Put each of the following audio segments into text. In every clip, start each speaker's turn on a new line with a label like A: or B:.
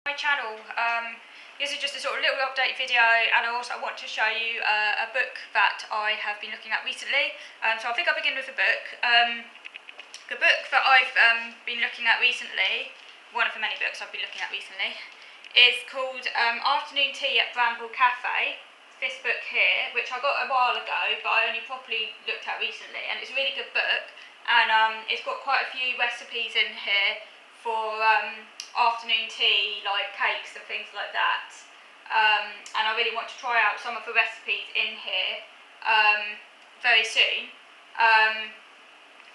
A: My channel. This is just a sort of little update video, and I also want to show you a book that I have been looking at recently. So I think I'll begin with the book. The book that I've been looking at recently, one of the many books I've been looking at recently, is called Afternoon Tea at Granville Cafe. This book here, which I got a while ago, but I only properly looked at recently, and it's a really good book, and it's got quite a few recipes in here for afternoon tea, like cakes and things like that, and I really want to try out some of the recipes in here very soon.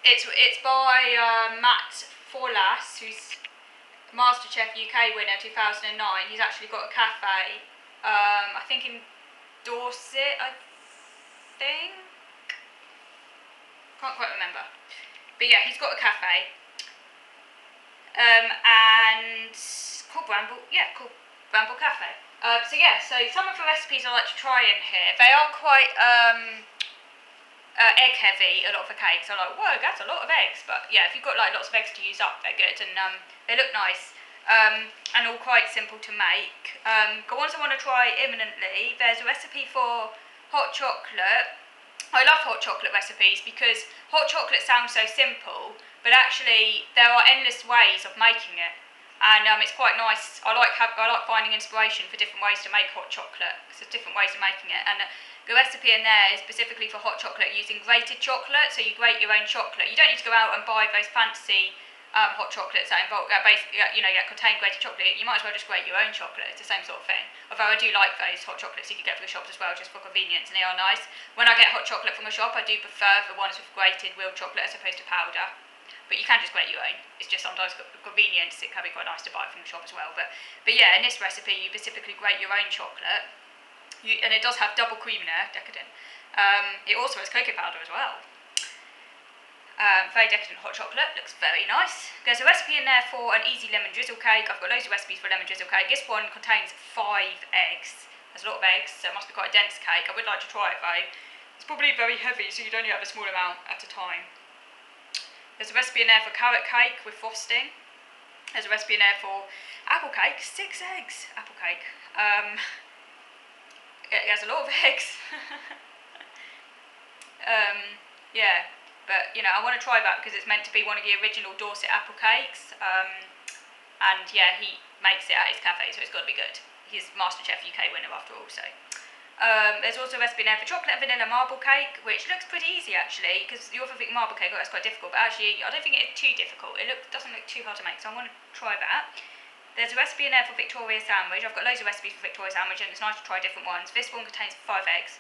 A: It's by Matt Forlas, who's MasterChef UK winner 2009. He's actually got a cafe, I think in Dorset, can't quite remember, but yeah, he's got a cafe, and called Granville Cafe. So some of the recipes I like to try in here, they are quite egg heavy. A lot of the cakes are like, whoa, that's a lot of eggs, but yeah, if you've got like lots of eggs to use up, they're good, and they look nice, and all quite simple to make. The ones I want to try imminently, there's a recipe for hot chocolate. I love hot chocolate recipes because hot chocolate sounds so simple, but actually there are endless ways of making it, and it's quite nice. I like finding inspiration for different ways to make hot chocolate, because there's different ways of making it, and the recipe in there is specifically for hot chocolate using grated chocolate. So you grate your own chocolate. You don't need to go out and buy those fancy hot chocolates that involve contain grated chocolate. You might as well just grate your own chocolate. It's the same sort of thing. Although I do like those hot chocolates you can get from the shops as well, just for convenience, and they are nice. When I get hot chocolate from a shop, I do prefer the ones with grated real chocolate as opposed to powder. But you can just grate your own. It's just sometimes convenience. It can be quite nice to buy from the shop as well. But yeah, in this recipe, you specifically grate your own chocolate, and it does have double cream in there, decadent. It also has cocoa powder as well. Very decadent hot chocolate, looks very nice. There's a recipe in there for an easy lemon drizzle cake. I've got loads of recipes for lemon drizzle cake. This one contains 5 eggs. There's a lot of eggs, so it must be quite a dense cake. I would like to try it though. It's probably very heavy, so you'd only have a small amount at a time. There's a recipe in there for carrot cake with frosting. There's a recipe in there for apple cake, 6 eggs, apple cake. It has a lot of eggs. Yeah. But, I want to try that because it's meant to be one of the original Dorset apple cakes. And yeah, he makes it at his cafe, so it's got to be good. He's MasterChef UK winner after all, so. There's also a recipe in there for chocolate and vanilla marble cake, which looks pretty easy actually, because you often think marble cake, that's quite difficult, but actually I don't think it's too difficult. It doesn't look too hard to make, so I want to try that. There's a recipe in there for Victoria sandwich. I've got loads of recipes for Victoria sandwich, and it's nice to try different ones. This one contains 5 eggs.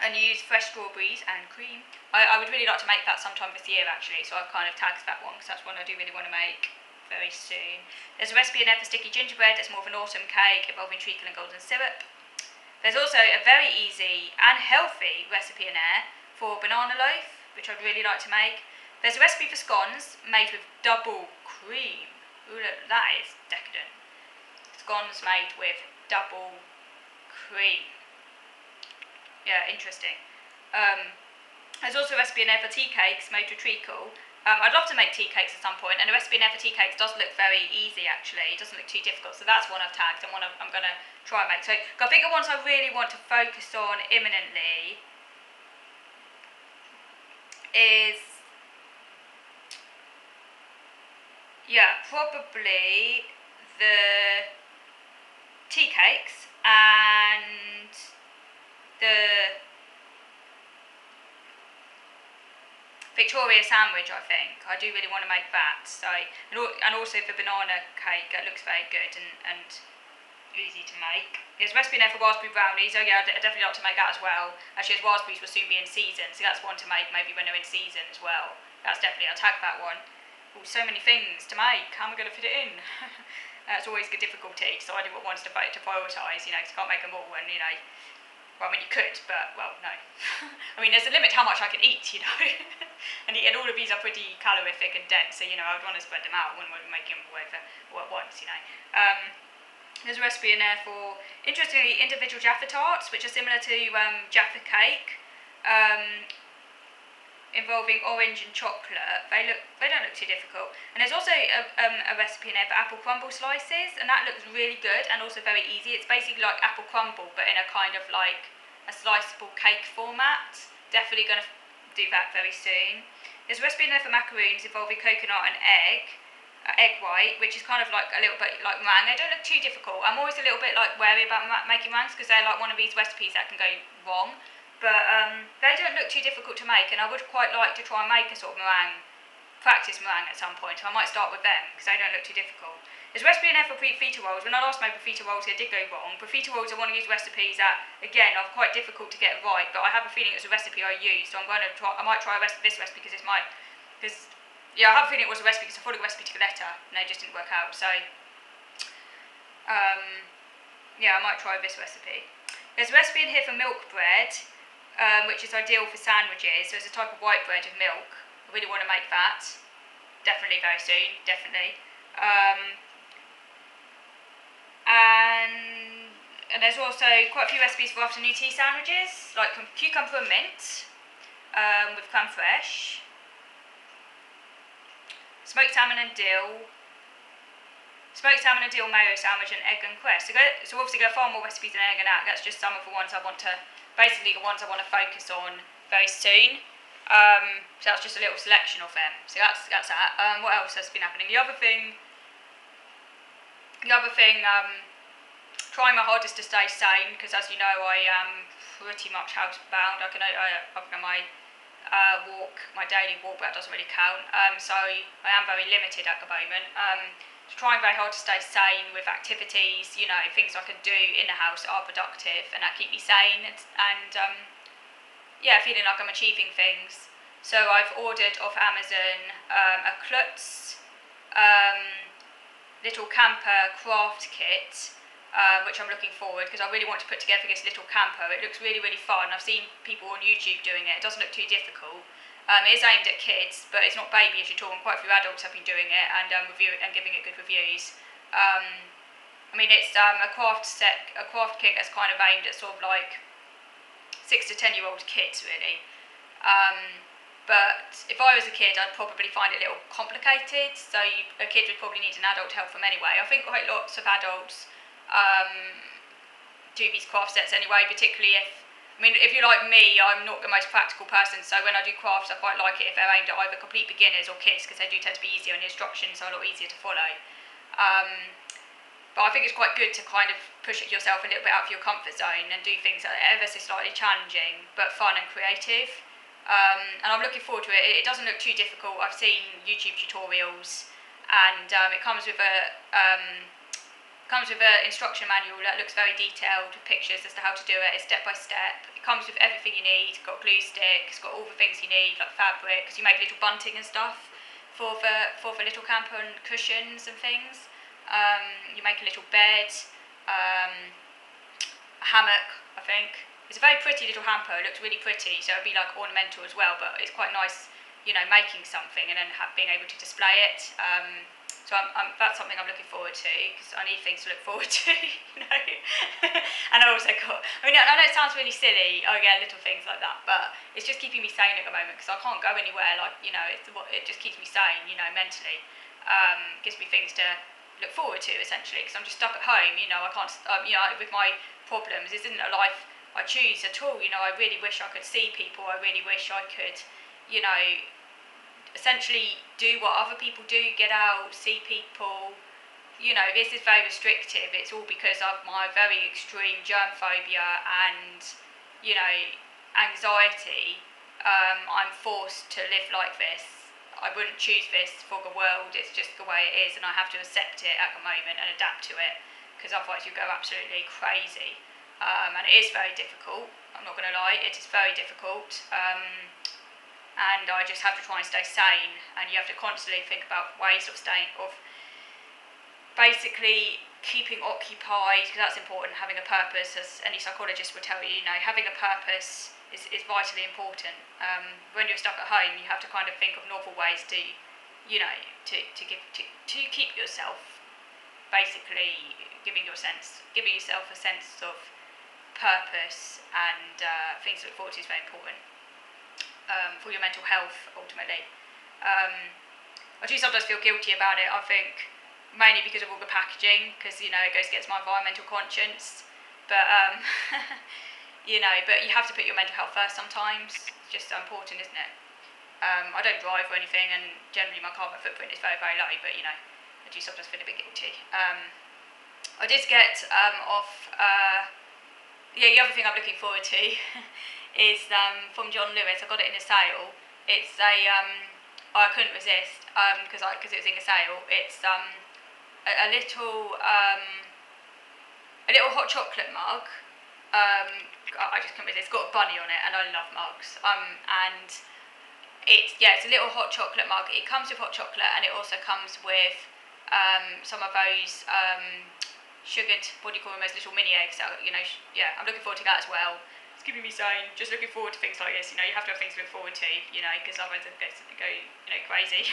A: And you use fresh strawberries and cream. I would really like to make that sometime this year actually, so I've kind of tagged that one because that's one I do really want to make very soon. There's a recipe in there for sticky gingerbread. It's more of an autumn cake involving treacle and golden syrup. There's also a very easy and healthy recipe in there for banana loaf, which I'd really like to make. There's a recipe for scones made with double cream. Ooh, that is decadent. Scones made with double cream. Yeah, interesting. There's also a recipe in there for tea cakes made with treacle. I'd love to make tea cakes at some point, and the recipe in there for tea cakes does look very easy actually. It doesn't look too difficult, so that's one I've tagged and one I'm going to try and make. So the bigger ones I really want to focus on imminently is, probably the tea cakes and the Victoria sandwich, I think. I do really want to make that. So, and also the banana cake. It looks very good and easy to make. There's a recipe in there for raspberry brownies. Oh yeah, I'd definitely like to make that as well. Actually, as raspberries will soon be in season, so that's one to make maybe when they're in season as well. That's definitely, I'll tag that one. Oh, so many things to make. How am I going to fit it in? That's always a difficulty, deciding what ones to prioritise, because I can't make them all, and well, I mean, you could, but, well, no. I mean, there's a limit to how much I can eat, and all of these are pretty calorific and dense, so, I would want to spread them out when we're making them all at once, There's a recipe in there for, interestingly, individual Jaffa Tarts, which are similar to Jaffa cake. involving orange and chocolate. They don't look too difficult. And there's also a recipe in there for apple crumble slices, and that looks really good and also very easy. It's basically like apple crumble, but in a kind of like a sliceable cake format. Definitely going to do that very soon. There's a recipe in there for macaroons involving coconut and egg white, which is kind of like a little bit like meringue. They don't look too difficult. I'm always a little bit like wary about making meringues because they're like one of these recipes that can go wrong. But they don't look too difficult to make, and I would quite like to try and make a sort of practice meringue at some point, so I might start with them, because they don't look too difficult. There's a recipe in there for feta rolls. When I last made feta rolls, it did go wrong. Feta rolls are one of these recipes that, again, are quite difficult to get right, but I have a feeling it's a recipe I used, so I might try this recipe because I have a feeling it was a recipe because I followed a recipe to the letter, and they just didn't work out, so, I might try this recipe. There's a recipe in here for milk bread, which is ideal for sandwiches. So it's a type of white bread with milk. I really want to make that. Definitely very soon, definitely. And there's also quite a few recipes for afternoon tea sandwiches, like cucumber and mint with creme fraiche, smoked salmon and dill mayo sandwich, and egg and cress. So obviously there are far more recipes than egg and that. That's just some of the ones I want to focus on very soon. So that's just a little selection of them. So that's that. What else has been happening? The other thing, trying my hardest to stay sane, because as you know, I am pretty much housebound. Other than my my daily walk, but that doesn't really count. So I am very limited at the moment. Trying very hard to stay sane with activities, things I can do in the house that are productive and that keep me sane, and feeling like I'm achieving things. So I've ordered off Amazon a Klutz little camper craft kit, which I'm looking forward, because I really want to put together this little camper. It looks really, really fun. I've seen people on YouTube doing it. It doesn't look too difficult. It is aimed at kids, but it's not babyish at all, and quite a few adults have been doing it and giving it good reviews. It's a craft kit that's kind of aimed at sort of like 6 to 10-year-old kids, really. But if I was a kid, I'd probably find it a little complicated, so a kid would probably need an adult to help them anyway. I think quite lots of adults do these craft sets anyway, particularly if you're like me, I'm not the most practical person, so when I do crafts, I quite like it if they're aimed at either complete beginners or kids, because they do tend to be easier and the instructions are a lot easier to follow. But I think it's quite good to kind of push yourself a little bit out of your comfort zone and do things that are ever so slightly challenging, but fun and creative. And I'm looking forward to it. It doesn't look too difficult. I've seen YouTube tutorials, and it comes with an instruction manual that looks very detailed with pictures as to how to do it. It's step by step. It comes with everything you need. It's got glue stick. It's got all the things you need, like fabric, because you make little bunting and stuff for the little camper and cushions and things. You make a little bed, a hammock, I think. It's a very pretty little hamper. It looks really pretty, so it'd be like ornamental as well, but it's quite nice, making something and then being able to display it. So that's something I'm looking forward to, because I need things to look forward to, And I also I know it sounds really silly, little things like that, but it's just keeping me sane at the moment, because I can't go anywhere, it just keeps me sane, mentally. Gives me things to look forward to, essentially, because I'm just stuck at home, I can't, with my problems, this isn't a life I choose at all, I really wish I could see people, I really wish I could, essentially do what other people do, get out, see people. This is very restrictive. It's all because of my very extreme germ phobia and, anxiety. I'm forced to live like this. I wouldn't choose this for the world. It's just the way it is, and I have to accept it at the moment and adapt to it, because otherwise you go absolutely crazy. And it is very difficult. I'm not going to lie. It is very difficult. And I just have to try and stay sane, and you have to constantly think about ways of basically keeping occupied, because that's important, having a purpose, as any psychologist would tell you, having a purpose is vitally important. When you're stuck at home, you have to kind of think of novel ways to keep yourself, basically giving yourself a sense of purpose and things to look forward to is very important. for your mental health ultimately. I do sometimes feel guilty about it, I think, mainly because of all the packaging, because, you know, it goes against my environmental conscience, but, you know, but you have to put your mental health first sometimes. It's just so important, isn't it? I don't drive or anything, and generally my carbon footprint is very, very low, but, you know, I do sometimes feel a bit guilty. I did get the other thing I'm looking forward to is from John Lewis. I got it in a sale. It's I couldn't resist because it was in a sale. It's a little hot chocolate mug. I just couldn't resist. It's got a bunny on it, and I love mugs. And it's a little hot chocolate mug. It comes with hot chocolate, and it also comes with some of those sugared, what do you call them, those little mini eggs. So, you know, I'm looking forward to that as well. It's keeping me sane. Just looking forward to things like this. You know, you have to have things to look forward to. You know, because otherwise it go crazy.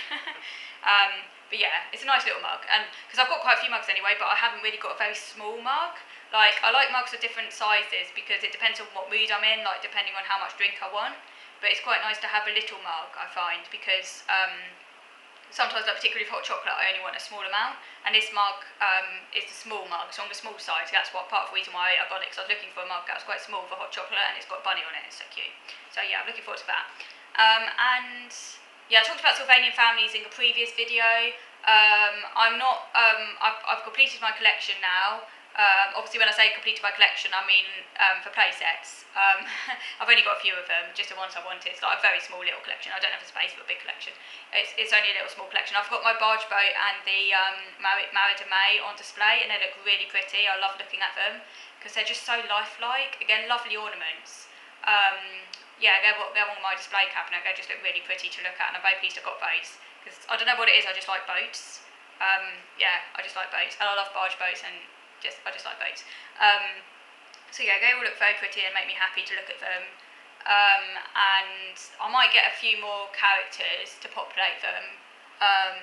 A: But yeah, it's a nice little mug, and because I've got quite a few mugs anyway, but I haven't really got a very small mug. Like, I like mugs of different sizes because it depends on what mood I'm in, like depending on how much drink I want. But it's quite nice to have a little mug, I find, because sometimes, like particularly with hot chocolate, I only want a small amount, and this mug is the small mug, so on the small side. So that's part of the reason why I got it, because I was looking for a mug that was quite small for hot chocolate, and it's got a bunny on it. It's so cute. So yeah, I'm looking forward to that. And yeah, I talked about Sylvanian Families in the previous video. I've completed my collection now. Obviously, when I say completed my collection, I mean for play sets. I've only got a few of them, just the ones I wanted. It's like a very small little collection. I don't have a space for a big collection. It's only a little small collection. I've got my barge boat and the Married to May on display, and they look really pretty. I love looking at them because they're just so lifelike. Again, lovely ornaments. They're on my display cabinet. They just look really pretty to look at, and I'm very pleased I got those. Because I don't know what it is, I just like boats. I just like boats, and I love barge boats, and I just like boats. So yeah, they all look very pretty and make me happy to look at them. And I might get a few more characters to populate them. I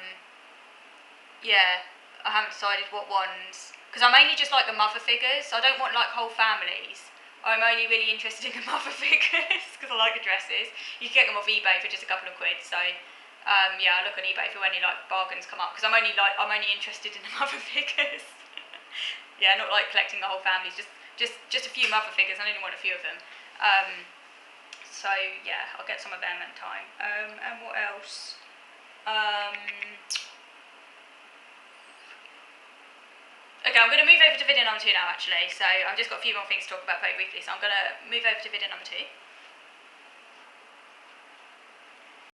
A: haven't decided what ones, because I mainly just like the mother figures. So I don't want like whole families. I'm only really interested in the mother figures because I like the dresses. You can get them off eBay for just a couple of quid. So I look on eBay for any like bargains come up, because I'm only interested in the mother figures. Yeah, not like collecting the whole families, just a few mother figures. I only want a few of them. So yeah, I'll get some of them in time. And what else? Okay, I'm going to move over to video number 2 now, actually. So I've just got a few more things to talk about very briefly. So I'm going to move over to video number 2.